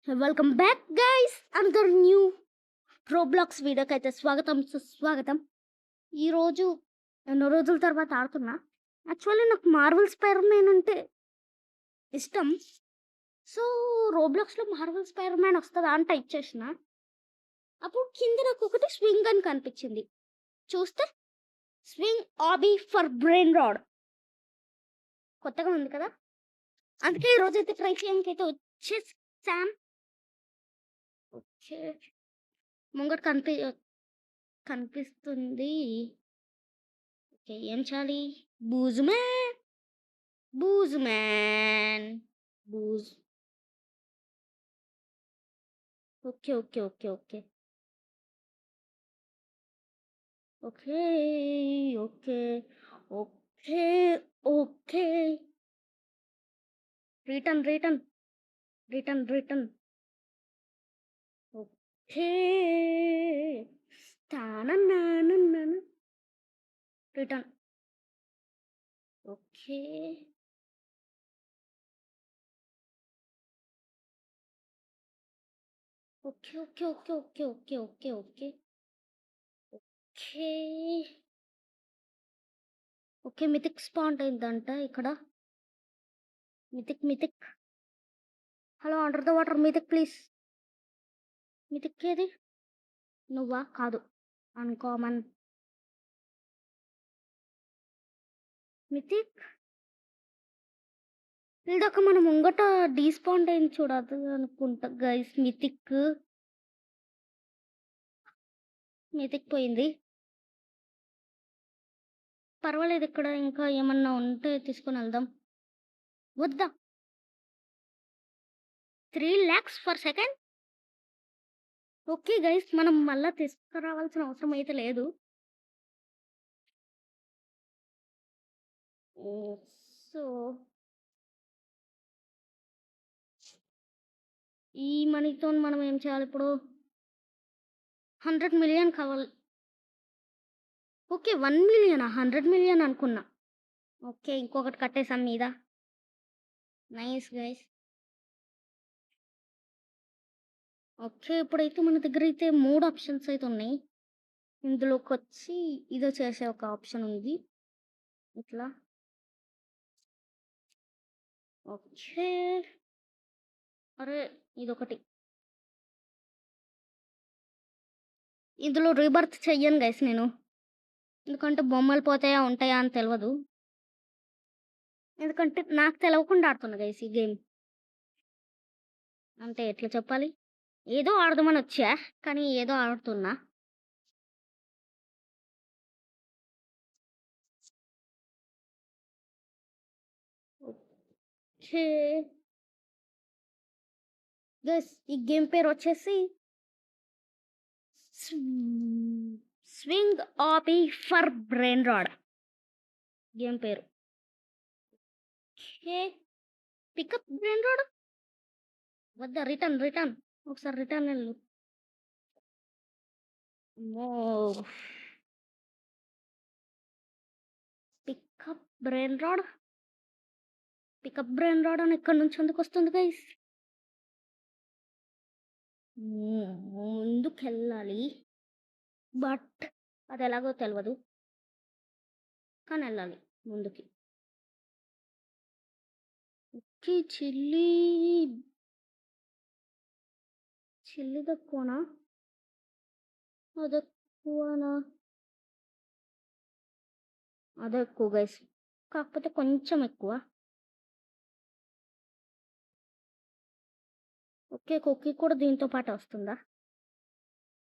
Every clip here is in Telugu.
వెల్కమ్ బ్యాక్ గైస్, అందరు న్యూ రోబ్లాక్స్ వీడియోకి అయితే స్వాగతం సుస్వాగతం. ఈరోజు ఎన్నో రోజుల తర్వాత ఆడుతున్నా. యాక్చువల్లీ నాకు మార్వెల్ స్పైడర్ మ్యాన్ అంటే ఇష్టం. సో రోబ్లాక్స్లో మార్వెల్ స్పైడర్ మ్యాన్ వస్తుందా అని టైప్ చేసిన. అప్పుడు కింద నాకు ఒకటి స్వింగ్ అని కనిపించింది. చూస్తే స్వింగ్ ఆబీ ఫర్ బ్రెయిన్ రాడ్ కొత్తగా ఉంది కదా, అందుకే ఈరోజు అయితే ట్రై చేయడానికి అయితే వచ్చేసాం. ఓకే, ముంగట కనిపిస్తుంది. ఓకే, ఏం చేయాలి? బూజు మ్యాన్, బూజు మ్యాన్, బూజ్. Okay okay okay okay okay okay okay okay return return return return. Okay, తానన్నానన్నాను return. Okay okay okay okay okay okay okay okay okay okay mythic spot అయిందంట ఇక్కడ. Mythic mythic. Hello, under the water mythic please. Mythic ఏది? నువ్వా? కాదు, అన్కామన్ మిథిక్. ఇందాక మనం ముంగట డీస్పాండ్ అయింది చూడదు అనుకుంటా గైస్. మిథిక్ మిథిక్ పోయింది. పర్వాలేదు, ఇక్కడ ఇంకా ఏమన్నా ఉంటే తీసుకొని వెళ్దాం. వద్దా? 3 lakhs per second. Okay guys, మనం మళ్ళీ తీసుకురావాల్సిన అవసరం అయితే లేదు. సో ఈ మనీతో మనం ఏం చేయాలి ఇప్పుడు? 100 million కావాలి. ఓకే, 1 million, 100 million అనుకున్నా. ఓకే, ఇంకొకటి కట్టేసాం మీద. Nice guys. ఓకే, ఇప్పుడైతే మన దగ్గర అయితే 3 ఆప్షన్స్ అయితే ఉన్నాయి. ఇందులోకి వచ్చి ఇదో చేసే ఒక ఆప్షన్ ఉంది ఇట్లా. ఓకే, అరే ఇదొకటి. ఇందులో రీబర్త్ చెయ్యను గైస్ నేను, ఎందుకంటే బొమ్మలు పోతాయా ఉంటాయా అని తెలియదు. ఎందుకంటే నాకు తెలియకుండా ఆడుతున్నా గైస్ ఈ గేమ్. అంటే ఎట్లా చెప్పాలి, ఏదో ఆడదామని వచ్చా కానీ ఏదో ఆడుతున్నా. ఓకే గైస్, ఈ గేమ్ పేరు వచ్చేసి స్వింగ్ ఆపీ ఫర్ బ్రెయిన్ రాడ్ గేమ్ పేరు. Okay, pick up brain rot. వద్దా? Return return. ఒకసారి రిటర్న్ వెళ్ళు. Pick up brain rot, pick up brain rot అని ఇక్కడ నుంచి ఎందుకు వస్తుంది గైస్? ముందుకు వెళ్ళాలి, బట్ అది ఎలాగో తెలియదు, కానీ వెళ్ళాలి ముందుకి. ఓకే, చిల్లి చిల్లి తక్కువనా? అదెక్కువనా? అదే ఎక్కువ గైస్, కాకపోతే కొంచెం ఎక్కువ. ఓకే, కుక్కీ కూడా దీంతో పాటు వస్తుందా?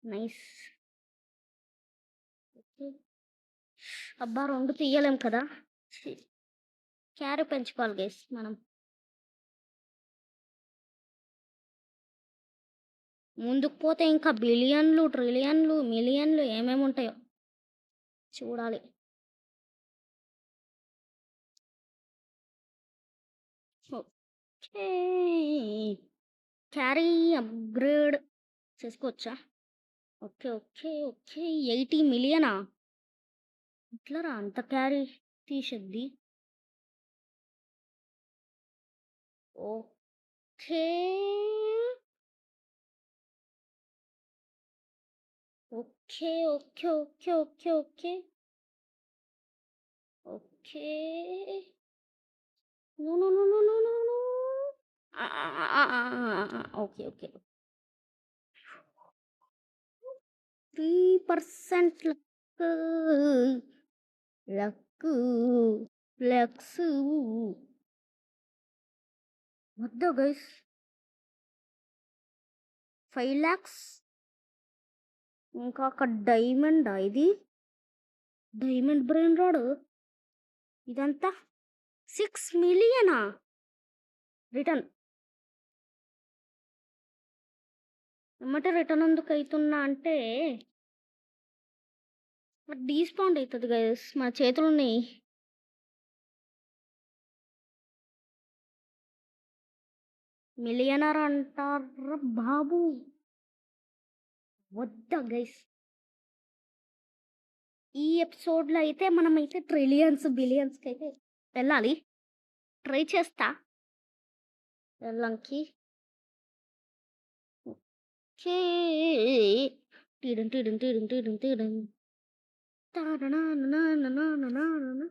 నైస్. ఓకే, అబ్బా 2 తీయలేం కదా. క్యారీ పెంచుకోవాలి గైస్ మనం. ముందుకు పోతే ఇంకా బిలియన్లు, ట్రిలియన్లు, మిలియన్లు ఏమేమి ఉంటాయో చూడాలి. ఓకే, క్యారీ అప్గ్రేడ్ చేసుకోవచ్చా? ఓకే ఓకే ఓకే 80 మిలియనా? ఇట్లరా అంత క్యారీ తీసేద్ది. Okay okay. Okay. Okay. Okay. Okay. Okay. No. No. No. No. No. No. No. ఆ! ఆ! ఆ! ఆ! ఆ! ఆ! ఓకే. ఓకే. 3% లక్కు. లక్కు. లక్సు. వద్దా గైస్ 5,00,000 ఇంకా అక్కడ డైమండా ఇది? డైమండ్ బ్రెయిన్ రాడ్ ఇదంతా 6,000,000 రిటర్న్. ఎమ్మటే రిటర్న్ ఎందుకు అవుతున్నా అంటే డీస్పాండ్ అవుతుంది గైస్ మన చేతులున్నాయి. మిలియనర్ అంటారా బాబు? వద్దా గైస్ ఈ ఎపిసోడ్లో అయితే మనమైతే ట్రిలియన్స్ బిలియన్స్కి అయితే వెళ్ళాలి. ట్రై చేస్తా వెళ్ళంకి. ఓకే. టీడం టీడం టీడం టీడం టీడం తాననాననాననాననాననా.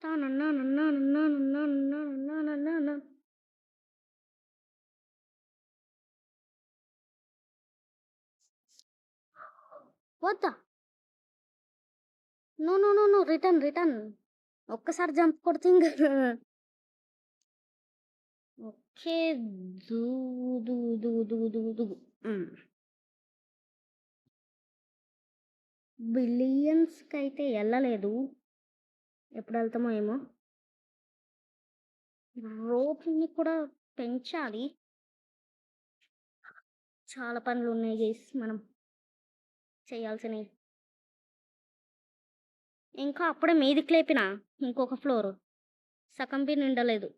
తాననాననాననాననాననాననా. వద్దా no no no no return return. ఒక్కసారి జంప్ కొడితే ఇంకా ఓకే. దూ దూ దూ దూ దూ దూ. బిలియన్స్కి అయితే వెళ్ళలేదు. ఎప్పుడు వెళ్తామో ఏమో. రోప్ని కూడా పెంచాలి. చాలా పనులు ఉన్నాయి గైస్ మనం చేయాల్సినవి. ఇంకా అప్పుడే మీదికి లేపిన ఇంకొక ఫ్లోర్ సగం బి నిండలేదు.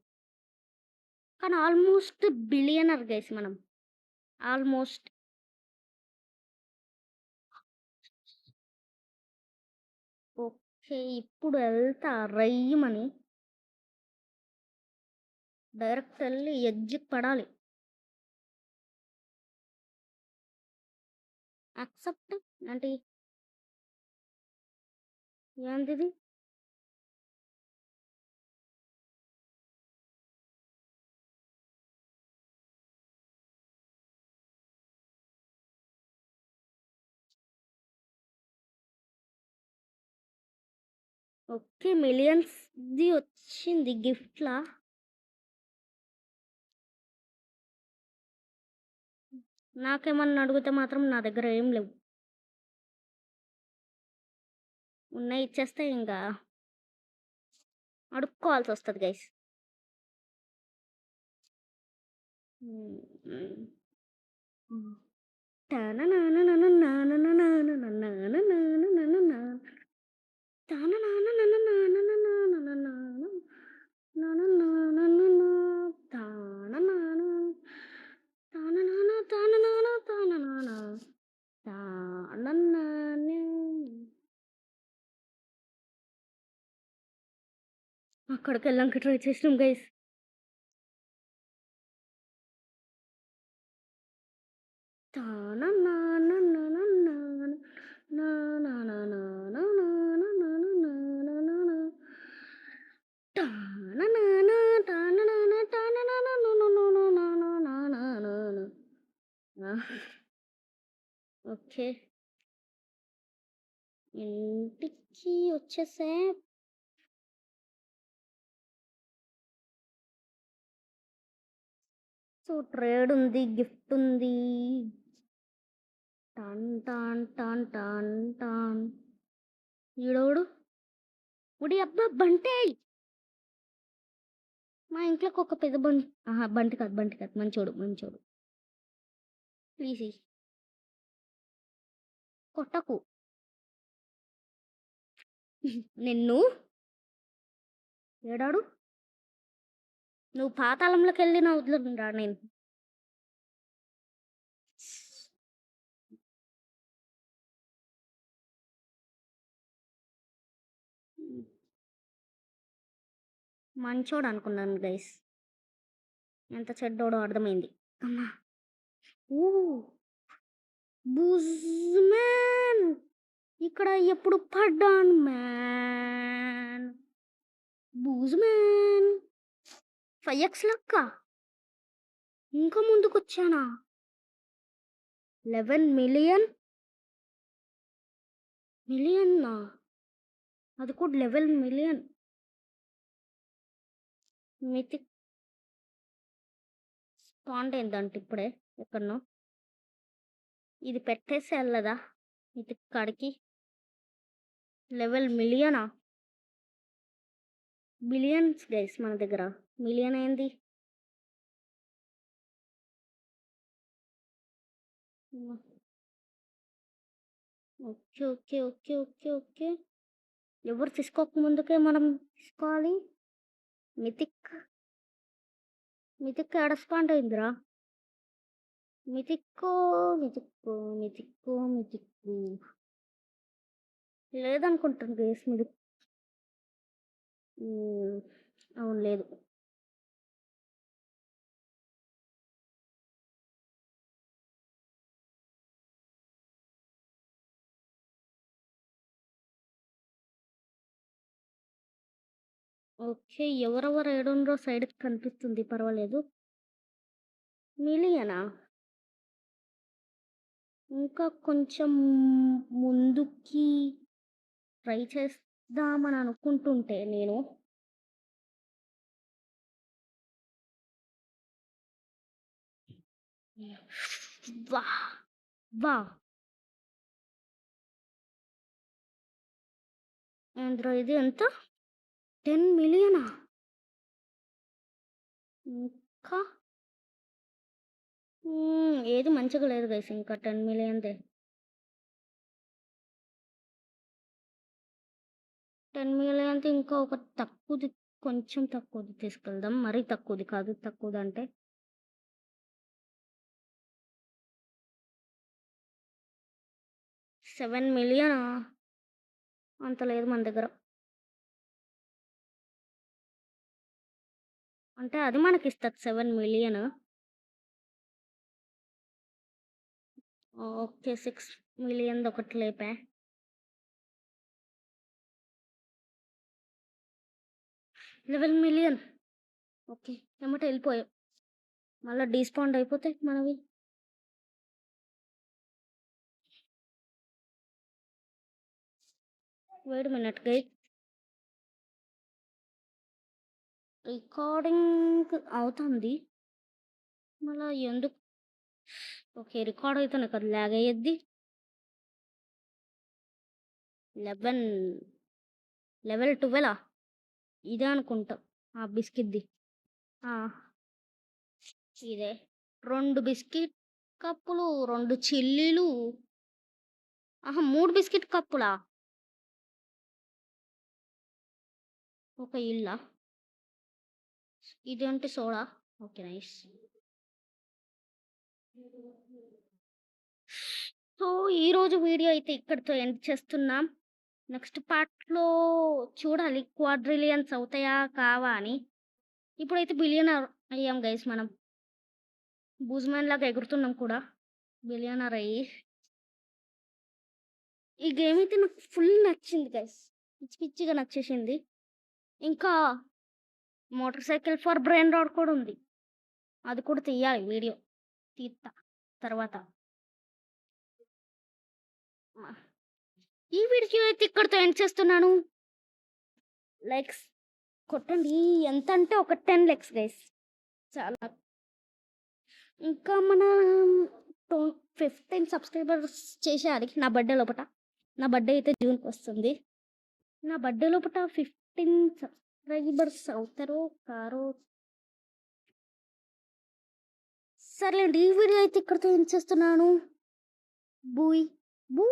కానీ ఆల్మోస్ట్ బిలియనర్ గైస్ మనం ఆల్మోస్ట్. ఓకే ఇప్పుడు వెళ్తా రయ్యమని డైరెక్ట్ వెళ్ళి ఎగ్జిట్ పడాలి. యాక్సెప్ట్ అంటే ఏంటిది? ఓకే మిలియన్స్ది వచ్చింది గిఫ్ట్లా. నాకేమన్నా అడిగితే మాత్రం నా దగ్గర ఏం లేవు. ఉన్నాయి ఇచ్చేస్తే ఇంకా అడుక్కోవాల్సి వస్తుంది గైస్. అక్కడికి వెళ్ళాక ట్రై చేసినాం గైస్. ఓకే ఇంటికి వచ్చేసే. సో ట్రేడ్ ఉంది గిఫ్ట్ ఉంది. టన్ టన్ టన్ టన్ టన్. ఈడోడు ఉడి అబ్బా బంటే. మా ఇంట్లోకి ఒక పెద్ద బంటి. ఆహా బంటి కాదు బంటి కాదు మంచోడు మంచోడు. ప్లీజ్ కొట్టకు నిన్ను. ఏడాడు నువ్వు పాతాళంలోకి వెళ్ళిన వదులురా నేను. మంచోడు అనుకున్నాను గైస్ ఎంత చెడ్డోడో అర్థమైంది. అమ్మా ఊ బుజ్‌మ్యాన్ ఇక్కడ ఎప్పుడు పడ్డాను మ్యాన్. బుజ్‌మ్యాన్ 5x లక్క ఇంకా ముందుకొచ్చానా? 11 మిలియన్ మిలియన్నా? అది కూడా 11 మిలియన్. మితిక్ స్పాండ్ అయిందంట ఇప్పుడే ఎక్కడనో. ఇది పెట్టేసి వెళ్ళదా మితిక్ కాడికి? 11 మిలియనా? బిలియన్స్ గైస్ మన దగ్గర. మిలియన్ ఏంది? Okay okay okay okay okay ఎవరు తీసుకోక ముందుకే మనం తీసుకోవాలి. మితిక్ మితిక్ ఎడ స్పాండ్ అయిందిరా? మితిక్కో మితిక్కో మితిక్కో మితిక్కు లేదనుకుంటాను గైస్. మితిక్ అవును లేదు. ఓకే ఎవరెవరు ఏడుండ్రో సైడ్కి కనిపిస్తుంది, పర్వాలేదు. మిలియనా? ఇంకా కొంచెం ముందుకి ట్రై చేద్దామని అనుకుంటుంటే నేను వా వా ఏంద్రో ఇది ఎంత? 10 మిలియనా? ఇంకా ఏది మంచిగా లేదు గైస్. ఇంకా 10 మిలియన్దే. 10 మిలియన్ది ఇంకా ఒక తక్కువది, కొంచెం తక్కువది తీసుకెళ్దాం. మరీ తక్కువది కాదు, తక్కువది అంటే 7 మిలియనా? అంత లేదు మన దగ్గర. అంటే అది మనకి ఇస్తుంది 7 మిలియన్. ఓకే 6 మిలియన్ ఒకటి లేపా. 11 మిలియన్. ఓకే ఏమంటే వెళ్ళిపోయాం. మళ్ళీ డిస్పౌండ్ అయిపోతాయి మనవి. వెయిట్ మినిట్ గైస్, రికార్డింగ్ అవుతుంది మళ్ళీ ఎందుకు? ఓకే రికార్డ్ అవుతాను కదా, లాగ్ అయ్యద్ది. 11 లెవెల్ 12 ఇదే అనుకుంటా ఆ బిస్కెట్ది. ఇదే 2 బిస్కెట్ కప్పులు, 2 చిల్లీలు. 3 బిస్కెట్ కప్పులా? ఒక ఇల్లా? ఇదేంటి సోడా? Okay nice. సో ఈరోజు వీడియో అయితే ఇక్కడితో ఎండ్ చేస్తున్నాం. నెక్స్ట్ పార్ట్లో చూడాలి క్వాడ్రిలియన్స్ అవుతాయా కావా అని. ఇప్పుడైతే బిలియనర్ అయ్యాం గైస్ మనం. బూజ్మ్యాన్ లాగా ఎగురుతున్నాం కూడా బిలియనర్ అయ్యి. ఈ గేమ్ అయితే నాకు ఫుల్ నచ్చింది గైస్, పిచ్చి పిచ్చిగా నచ్చేసింది. ఇంకా motor cycle for brain rod కూడా ఉంది, అది కూడా తీయాలి వీడియో. తీస్తా తర్వాత. ఈ వీడియో అయితే ఇక్కడితో ఎండ్ చేస్తున్నాను. లైక్స్ కొట్టండి, ఎంత అంటే ఒక 10 లైక్స్ గైస్ చాలా. ఇంకా మన 15 సబ్స్క్రైబర్స్ చేసేయాలి నా బర్త్డే లోపల. నా బర్త్డే అయితే జూన్కి వస్తుంది. నా బర్త్డే లోపల 15 సబ్స్క్రైబర్స్ అవుతారో కారో. సర్లేండి ఈ వీడియో అయితే ఇక్కడితో ఎండ్ చేస్తున్నాను. బూయ్ బూ.